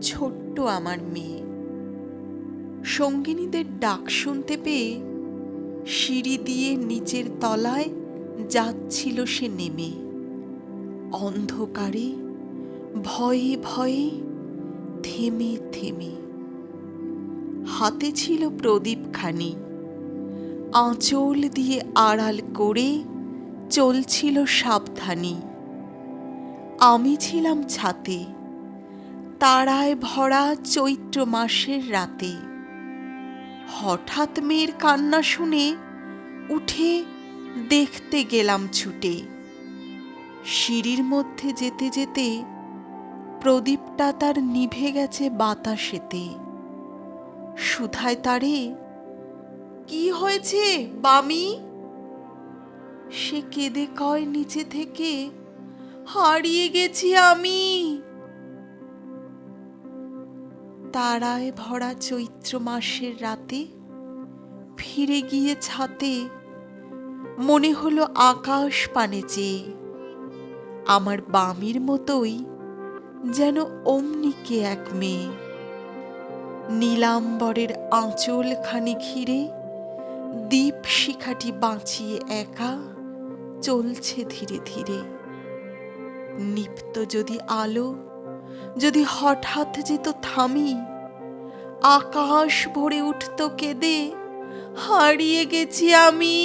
ছোট্ট আমার মেয়ে। সঙ্গিনীদের ডাক শুনতে পেয়ে সিঁড়ি দিয়ে নিচের তলায় যাচ্ছিল সে নেমে। অন্ধকারে, ভয়ে ভয়ে, থেমে থেমে। হাতে ছিল প্রদীপখানি, আঁচল দিয়ে আড়াল করে চলছিল সাবধানী। আমি ছিলাম ছাতে, তারায় ভরা চৈত্র মাসের রাতে। হঠাৎ মেয়ের কান্না শুনে উঠে দেখতে গেলাম ছুটে। সিঁড়ির মধ্যে যেতে যেতে প্রদীপটা তার নিভে গেছে বাতাসেতে। সুধায় তারে, কি হয়েছে বামি? সে কেঁদে কয় নিচে থেকে, হারিয়ে গেছি আমি। তারায় ভরা চৈত্র মাসের রাতে ফিরে গিয়ে ছাতে মনে হলো আকাশ পানে চেয়ে আমার বামির মতোই যেন অমনিকে এক মেয়ে। নীলাম্বরের আঁচলখানি ঘিরে দীপ শিখাটি বাঁচিয়ে একা চলছে ধীরে ধীরে। নিপ্ত যদি আলো যদি হঠাৎ যেত থামি, আকাশ ভরে উঠত কেঁদে, হারিয়ে গেছি আমি।